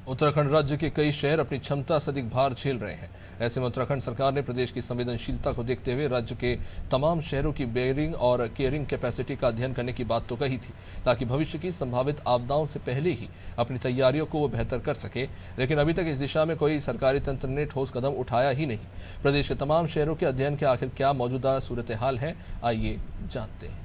उत्तराखंड राज्य के कई शहर अपनी क्षमता से अधिक भार झेल रहे हैं। ऐसे में उत्तराखंड सरकार ने प्रदेश की संवेदनशीलता को देखते हुए राज्य के तमाम शहरों की बेयरिंग और केयरिंग कैपेसिटी का अध्ययन करने की बात तो कही थी, ताकि भविष्य की संभावित आपदाओं से पहले ही अपनी तैयारियों को वो बेहतर कर सके। लेकिन अभी तक इस दिशा में कोई सरकारी तंत्र ने ठोस कदम उठाया ही नहीं। प्रदेश के तमाम शहरों के अध्ययन के आखिर क्या मौजूदा सूरत हाल है, आइए जानते हैं।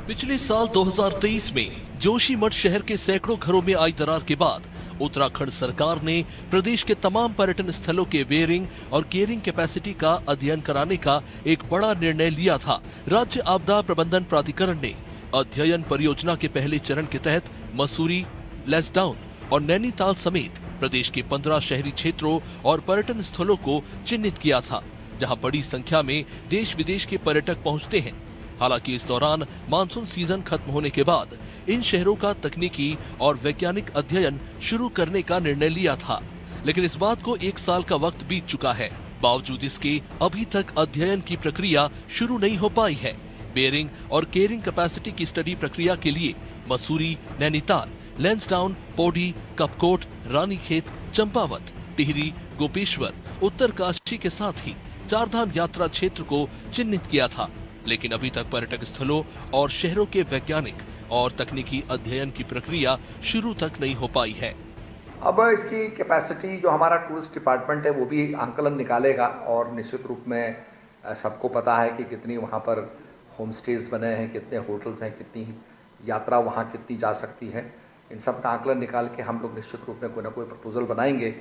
पिछले साल 2023 में जोशीमठ शहर के सैकड़ों घरों में आई दरार के बाद उत्तराखंड सरकार ने प्रदेश के तमाम पर्यटन स्थलों के बेयरिंग और केयरिंग कैपेसिटी का अध्ययन कराने का एक बड़ा निर्णय लिया था। राज्य आपदा प्रबंधन प्राधिकरण ने अध्ययन परियोजना के पहले चरण के तहत मसूरी, लैंसडाउन और नैनीताल समेत प्रदेश के 15 शहरी क्षेत्रों और पर्यटन स्थलों को चिन्हित किया था, जहां बड़ी संख्या में देश विदेश के पर्यटक पहुंचते हैं। हालांकि इस दौरान मानसून सीजन खत्म होने के बाद इन शहरों का तकनीकी और वैज्ञानिक अध्ययन शुरू करने का निर्णय लिया था, लेकिन इस बात को 1 साल का वक्त बीत चुका है। बावजूद इसके अभी तक अध्ययन की प्रक्रिया शुरू नहीं हो पाई है। बेयरिंग और केयरिंग कैपेसिटी की स्टडी प्रक्रिया के लिए मसूरी, नैनीताल, लैंसडाउन, पौड़ी, कपकोट, रानीखेत, चंपावत, टिहरी, गोपेश्वर, उत्तरकाशी के साथ ही चारधाम यात्रा क्षेत्र को चिन्हित किया था, लेकिन अभी तक पर्यटक स्थलों और शहरों के वैज्ञानिक और तकनीकी अध्ययन की प्रक्रिया शुरू तक नहीं हो पाई है। अब इसकी कैपेसिटी जो हमारा टूरिस्ट डिपार्टमेंट है वो भी आंकलन निकालेगा और निश्चित रूप में सबको पता है कि कितनी वहाँ पर होम स्टेज बने हैं, कितने होटल्स हैं, कितनी यात्रा वहाँ कितनी जा सकती है। इन सब का आंकलन निकाल के हम लोग निश्चित रूप में कोई ना कोई प्रपोजल बनाएंगे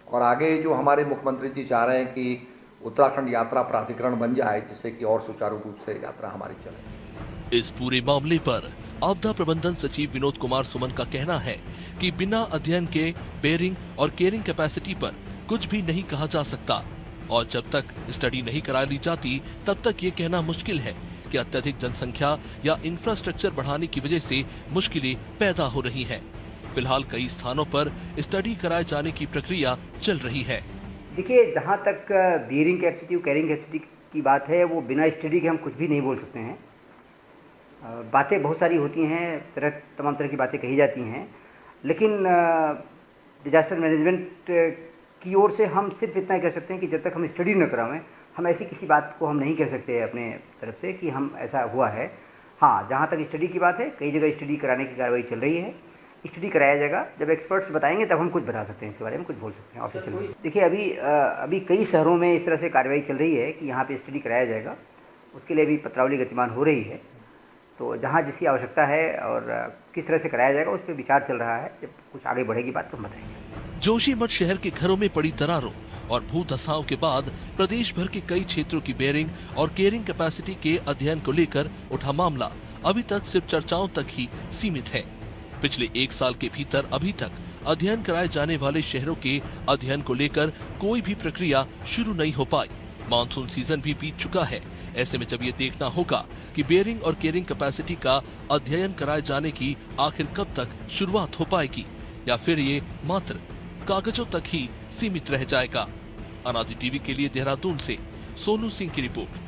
और आगे जो हमारे मुख्यमंत्री जी चाह रहे हैं कि उत्तराखंड यात्रा प्राधिकरण बन जाए, जिससे कि और सुचारू रूप से यात्रा हमारी चले। इस पूरे मामले पर आपदा प्रबंधन सचिव विनोद कुमार सुमन का कहना है कि बिना अध्ययन के बेयरिंग और केयरिंग कैपेसिटी पर कुछ भी नहीं कहा जा सकता और जब तक स्टडी नहीं करा ली जाती तब तक ये कहना मुश्किल है कि अत्यधिक जनसंख्या या इंफ्रास्ट्रक्चर बढ़ाने की वजह से मुश्किलें पैदा हो रही हैं। फिलहाल कई स्थानों पर स्टडी कराए जाने की प्रक्रिया चल रही है। देखिए, जहाँ तक बेयरिंग कैपेसिटी और कैरिंग कैपेसिटी की बात है, वो बिना स्टडी के हम कुछ भी नहीं बोल सकते हैं। बातें बहुत सारी होती हैं, तमाम तरह की बातें कही जाती हैं, लेकिन डिजास्टर मैनेजमेंट की ओर से हम सिर्फ इतना ही कह सकते हैं कि जब तक हम स्टडी न करावें, हम ऐसी किसी बात को हम नहीं कह सकते अपने तरफ से कि हम ऐसा हुआ है। हाँ, जहाँ तक स्टडी की बात है, कई जगह स्टडी कराने की कार्रवाई चल रही है। स्टडी कराया जाएगा, जब एक्सपर्ट्स बताएंगे तब हम कुछ बता सकते हैं, इसके बारे में कुछ बोल सकते हैं ऑफिशियल। देखिए, अभी कई शहरों में इस तरह से कार्रवाई चल रही है कि यहाँ पे स्टडी कराया जाएगा। उसके लिए भी पत्रावली गतिमान हो रही है, तो जहाँ जिसकी आवश्यकता है और किस तरह से कराया जाएगा उस पर विचार चल रहा है। जब कुछ आगे बढ़ेगी बात तो हम बताएंगे। जोशीमठ शहर के घरों में पड़ी दरारों और भू धसाव के बाद प्रदेश भर के कई क्षेत्रों की बेयरिंग और केयरिंग कैपेसिटी के अध्ययन को लेकर उठा मामला अभी तक सिर्फ चर्चाओं तक ही सीमित है। पिछले 1 साल के भीतर अभी तक अध्ययन कराए जाने वाले शहरों के अध्ययन को लेकर कोई भी प्रक्रिया शुरू नहीं हो पाई। मानसून सीजन भी बीत चुका है। ऐसे में जब ये देखना होगा कि बेयरिंग और केयरिंग कैपेसिटी का अध्ययन कराए जाने की आखिर कब तक शुरुआत हो पाएगी, या फिर ये मात्र कागजों तक ही सीमित रह जाएगा। अनादि टीवी के लिए देहरादून से सोनू सिंह की रिपोर्ट।